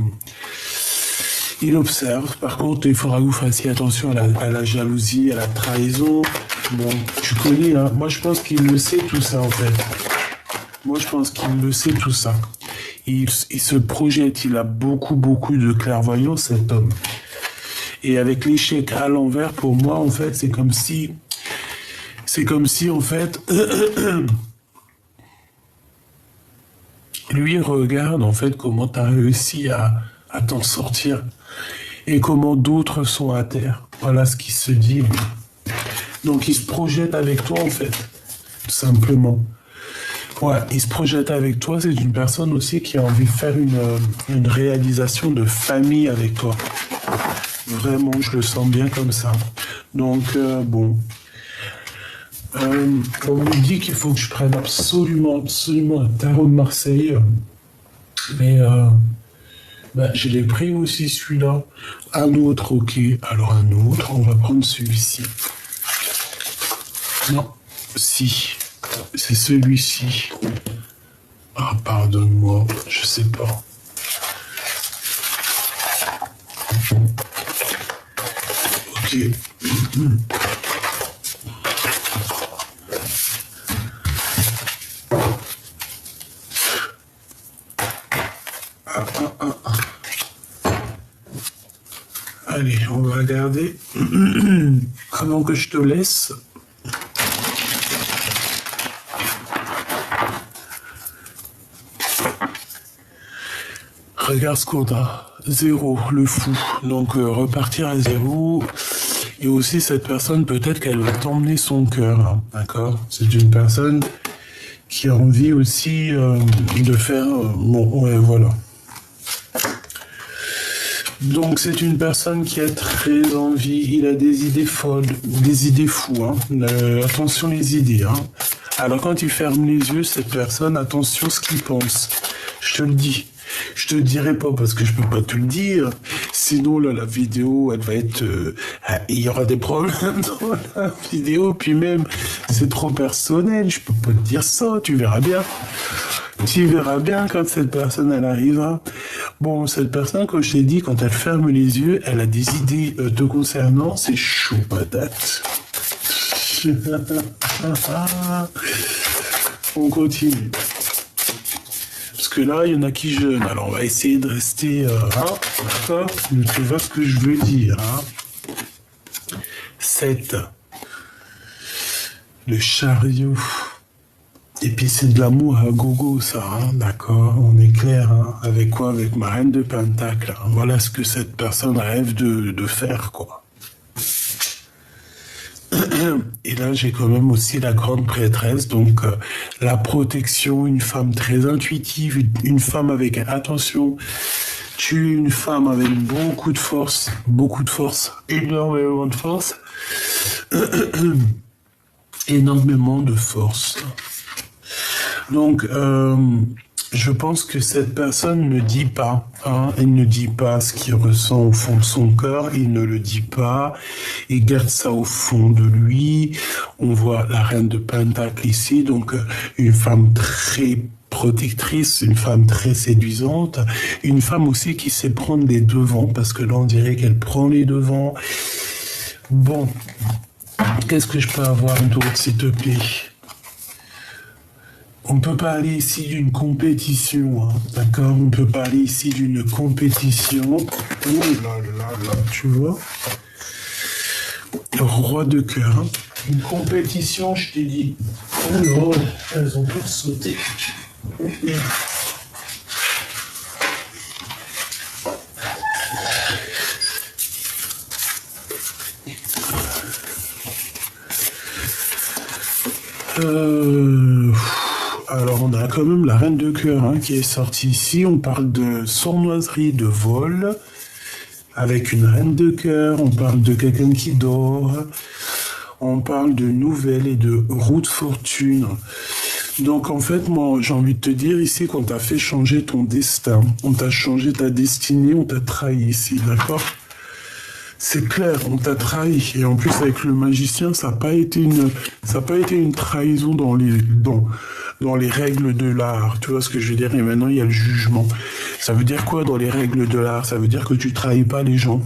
Il observe. Par contre, il faudra que vous fassiez attention à la jalousie, à la trahison. Bon, tu connais, hein. Moi, je pense qu'il le sait tout ça, en fait. Moi, je pense qu'il le sait tout ça. Il se projette, il a beaucoup, beaucoup de clairvoyance, cet homme. Et avec l'échec à l'envers, pour moi, en fait, en fait, lui regarde, en fait, comment tu as réussi à t'en sortir et comment d'autres sont à terre. Voilà ce qu'il se dit. Donc, il se projette avec toi, en fait, tout simplement. Ouais, il se projette avec toi. C'est une personne aussi qui a envie de faire une réalisation de famille avec toi. Vraiment, je le sens bien comme ça. Donc, bon. On me dit qu'il faut que je prenne absolument, absolument un tarot de Marseille. Mais je l'ai pris aussi, celui-là. Un autre, ok. Alors, un autre, on va prendre celui-ci. Non, si. C'est celui-ci. Ah, pardonne-moi, je sais pas. Ok. Allez, on va regarder. Avant que je te laisse. Regarde ce qu'on a. 0, le fou. Donc repartir à 0. Et aussi cette personne, peut-être qu'elle va t'emmener son cœur. Hein, d'accord? C'est une personne qui a envie aussi de faire... bon, ouais, voilà. Donc c'est une personne qui a très envie, il a des idées folles, des idées fous. Hein. Attention les idées. Hein. Alors quand il ferme les yeux, cette personne, attention ce qu'il pense. Je te le dis. Je te le dirai pas parce que je peux pas te le dire. Sinon là, la vidéo, elle va être... il y aura des problèmes dans la vidéo. Puis même, c'est trop personnel. Je peux pas te dire ça. Tu verras bien. Tu verras bien quand cette personne, elle arrivera. Bon, cette personne, comme je t'ai dit, quand elle ferme les yeux, elle a des idées te concernant. C'est chaud patate. On continue. Parce que là, il y en a qui jeûnent. Alors, on va essayer de rester... d'accord, tu vois ce que je veux dire. Hein. 7. Le chariot. Et puis, c'est de l'amour à gogo, ça. Hein, d'accord, on est clair. Hein. Avec quoi? Avec ma reine de Pentacle. Hein. Voilà ce que cette personne rêve de faire, quoi. Et là, j'ai quand même aussi la grande prêtresse, donc la protection, une femme très intuitive, une femme avec attention. Tu es une femme avec beaucoup de force, énormément de force, énormément de force. Donc, je pense que cette personne ne dit pas, hein, elle ne dit pas ce qu'il ressent au fond de son cœur, il ne le dit pas, il garde ça au fond de lui. On voit la reine de Pentacle ici, donc une femme très protectrice, une femme très séduisante, une femme aussi qui sait prendre les devants, parce que là on dirait qu'elle prend les devants. Bon, qu'est-ce que je peux avoir d'autre, s'il te plaît ? On peut parler ici d'une compétition, hein, d'accord? On peut parler ici d'une compétition. Oh là là là, tu vois? Le roi de cœur. Hein. Une compétition, je t'ai dit. Oh, elles ont toutes sauté. Alors on a quand même la reine de cœur hein, qui est sortie ici. On parle de sournoiserie, de vol, avec une reine de cœur. On parle de quelqu'un qui dort. On parle de nouvelles et de roue de fortune. Donc en fait, moi j'ai envie de te dire ici qu'on t'a fait changer ton destin. On t'a changé ta destinée, on t'a trahi ici, d'accord ? C'est clair, on t'a trahi. Et en plus, avec le magicien, ça n'a pas été une trahison dans les règles de l'art. Tu vois ce que je veux dire? Et maintenant, il y a le jugement. Ça veut dire quoi dans les règles de l'art? Ça veut dire que tu trahis pas les gens.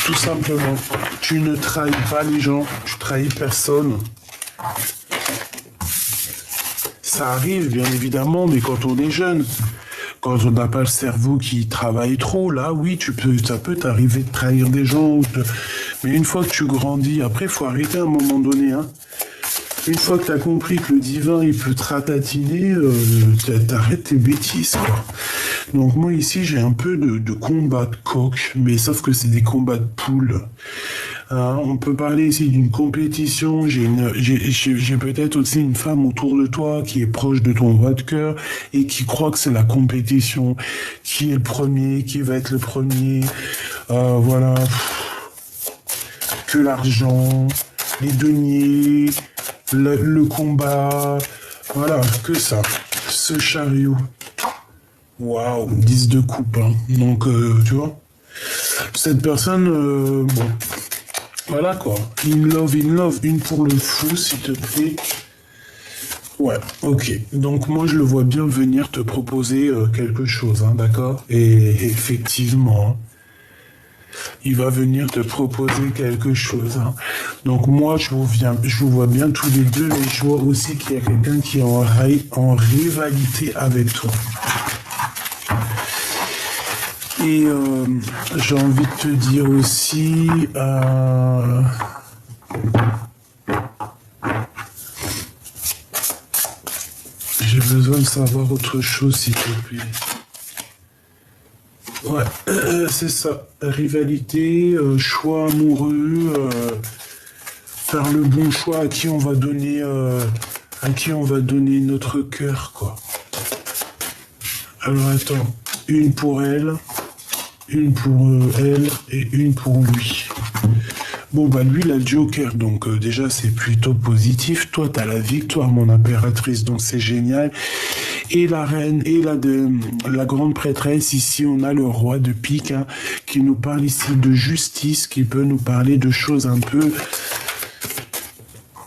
Tout simplement. Tu ne trahis pas les gens, tu trahis personne. Ça arrive, bien évidemment, mais quand on est jeune, quand on n'a pas le cerveau qui travaille trop, là, oui, ça peut t'arriver de trahir des gens. Mais une fois que tu grandis, après, il faut arrêter à un moment donné. Hein. Une fois que tu as compris que le divin, il peut te ratatiner, t'arrêtes tes bêtises, quoi. Donc moi, ici, j'ai un peu de combat de coq, mais sauf que c'est des combats de poules. On peut parler ici d'une compétition. J'ai peut-être aussi une femme autour de toi qui est proche de ton roi de cœur et qui croit que c'est la compétition. Qui est le premier, qui va être le premier. Voilà. Que l'argent, les deniers, le combat. Voilà, que ça. Ce chariot. Waouh, 10 de coupe. Hein. Donc, tu vois. Cette personne, bon. Voilà quoi. In love, une pour le fou, s'il te plaît. Ouais, ok. Donc moi je le vois bien venir te proposer quelque chose, hein, d'accord? Et effectivement, hein, il va venir te proposer quelque chose. Hein. Donc moi je vous vois bien tous les deux, mais je vois aussi qu'il y a quelqu'un qui est en rivalité avec toi. Et j'ai envie de te dire aussi, j'ai besoin de savoir autre chose, s'il te plaît. Ouais, c'est ça. Rivalité, choix amoureux, faire le bon choix à qui on va donner notre cœur, quoi. Alors attends, une pour elle. Une pour elle et une pour lui. Bon, bah lui, il a le Joker, donc déjà, c'est plutôt positif. Toi, t'as la victoire, mon impératrice, donc c'est génial. Et la reine et la grande prêtresse, ici, on a le roi de pique, hein, qui nous parle ici de justice, qui peut nous parler de choses un peu...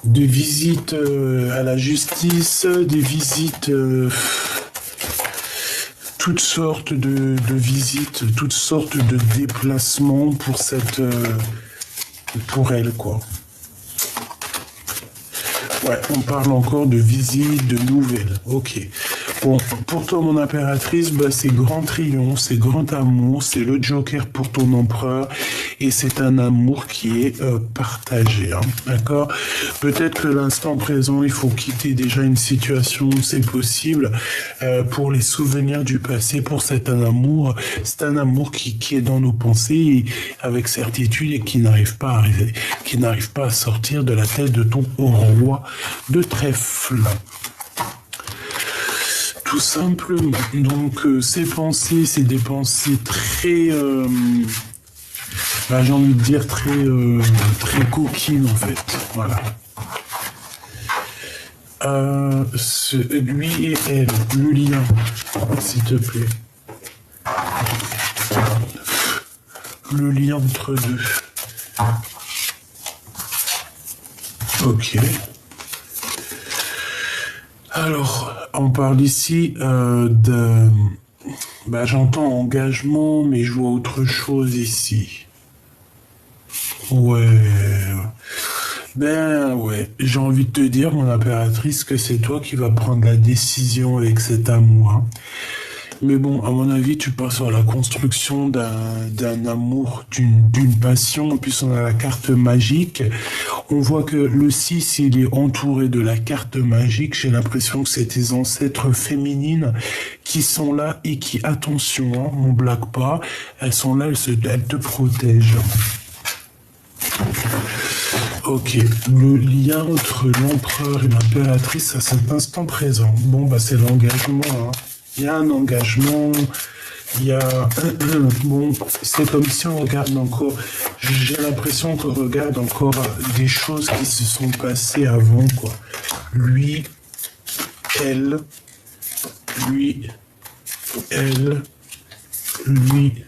de visites à la justice, des visites... toutes sortes de visites, toutes sortes de déplacements pour elle, quoi. Ouais, on parle encore de visites, de nouvelles. Ok. Bon, pour toi, mon impératrice, bah, c'est grand triomphe, c'est grand amour, c'est le Joker pour ton empereur, et c'est un amour qui est partagé, hein, d'accord? Peut-être que l'instant présent, il faut quitter déjà une situation, c'est possible, pour les souvenirs du passé, pour c'est un amour qui est dans nos pensées, avec certitude, et qui n'arrive pas à sortir de la tête de ton roi de trèfle. Tout simplement. Donc, ces pensées, c'est des pensées très, j'ai envie de dire très coquines en fait. Voilà. Lui et elle, le lien, s'il te plaît. Le lien entre deux. Ok. Alors, on parle ici j'entends engagement, mais je vois autre chose ici. Ouais. Ouais, j'ai envie de te dire, mon impératrice, que c'est toi qui vas prendre la décision avec cet amour. Hein. Mais bon, à mon avis, tu pars sur la construction d'un amour, d'une passion. En plus, on a la carte magique. On voit que le 6, il est entouré de la carte magique. J'ai l'impression que c'est tes ancêtres féminines qui sont là et qui, attention, hein, on blague pas, elles sont là, elles te protègent. Ok, le lien entre l'empereur et l'impératrice à cet instant présent. Bon, bah c'est l'engagement, hein. Il y a un engagement, il y a... Bon, c'est comme si on regarde encore... J'ai l'impression qu'on regarde encore des choses qui se sont passées avant, quoi. Lui, elle, lui, elle, lui,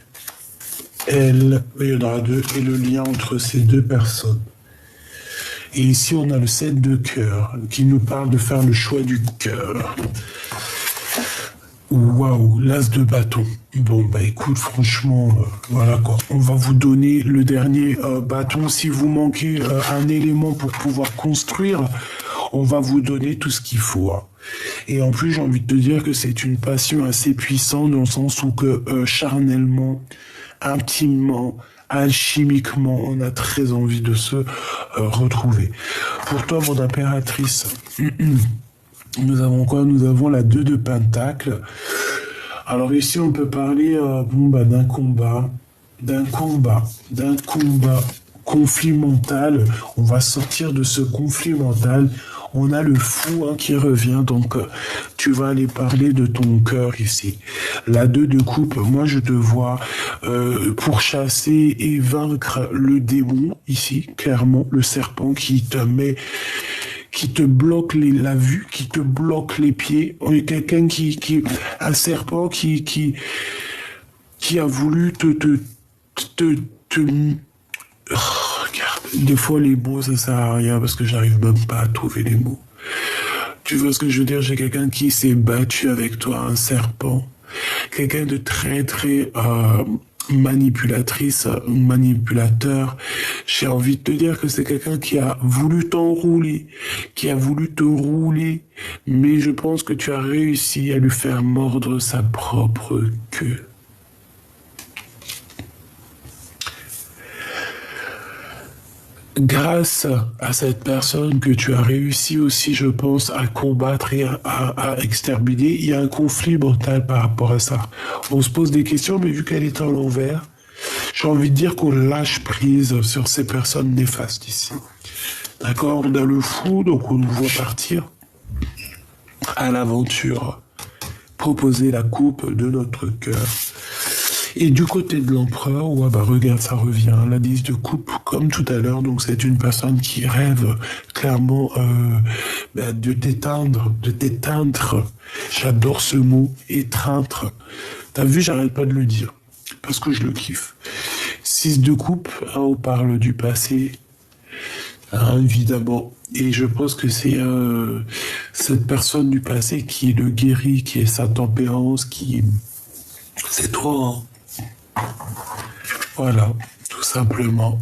elle... Il y en aura deux, et le lien entre ces deux personnes. Et ici, on a le 7 de cœur, qui nous parle de faire le choix du cœur. Waouh, l'as de bâton. Bon, bah écoute, franchement, voilà quoi. On va vous donner le dernier bâton. Si vous manquez un élément pour pouvoir construire, on va vous donner tout ce qu'il faut, hein. Et en plus, j'ai envie de te dire que c'est une passion assez puissante dans le sens où que charnellement, intimement, alchimiquement, on a très envie de se retrouver. Pour toi, mon impératrice, nous avons quoi? Nous avons la 2 de Pentacle. Alors ici, on peut parler bon, bah, d'un combat, conflit mental. On va sortir de ce conflit mental. On a le fou hein, qui revient, donc tu vas aller parler de ton cœur ici. La 2 de coupe, moi je te vois pourchasser et vaincre le démon ici, clairement, le serpent qui te bloque la vue, qui te bloque les pieds. On est quelqu'un un serpent qui a voulu te, oh, regarde. Des fois, les mots, ça sert à rien parce que j'arrive même pas à trouver les mots. Tu vois ce que je veux dire? J'ai quelqu'un qui s'est battu avec toi, un serpent. Quelqu'un de très, très manipulatrice, manipulateur. J'ai envie de te dire que c'est quelqu'un qui a voulu t'enrouler, qui a voulu te rouler, mais je pense que tu as réussi à lui faire mordre sa propre queue. Grâce à cette personne que tu as réussi aussi, je pense, à combattre et à exterminer, il y a un conflit mental par rapport à ça. On se pose des questions, mais vu qu'elle est en l'envers, j'ai envie de dire qu'on lâche prise sur ces personnes néfastes ici. D'accord? On a le fou, donc on nous voit partir à l'aventure, proposer la coupe de notre cœur. Et du côté de l'empereur, ouais, bah regarde, ça revient. La 10 de coupe, comme tout à l'heure, donc c'est une personne qui rêve clairement bah, de t'éteindre, de t'éteindre. J'adore ce mot, étreindre. T'as vu, j'arrête pas de le dire, parce que je le kiffe. 6 de coupe, hein, on parle du passé, hein, évidemment. Et je pense que c'est cette personne du passé qui le guérit, qui est sa tempérance, qui... C'est toi, hein. Voilà, tout simplement.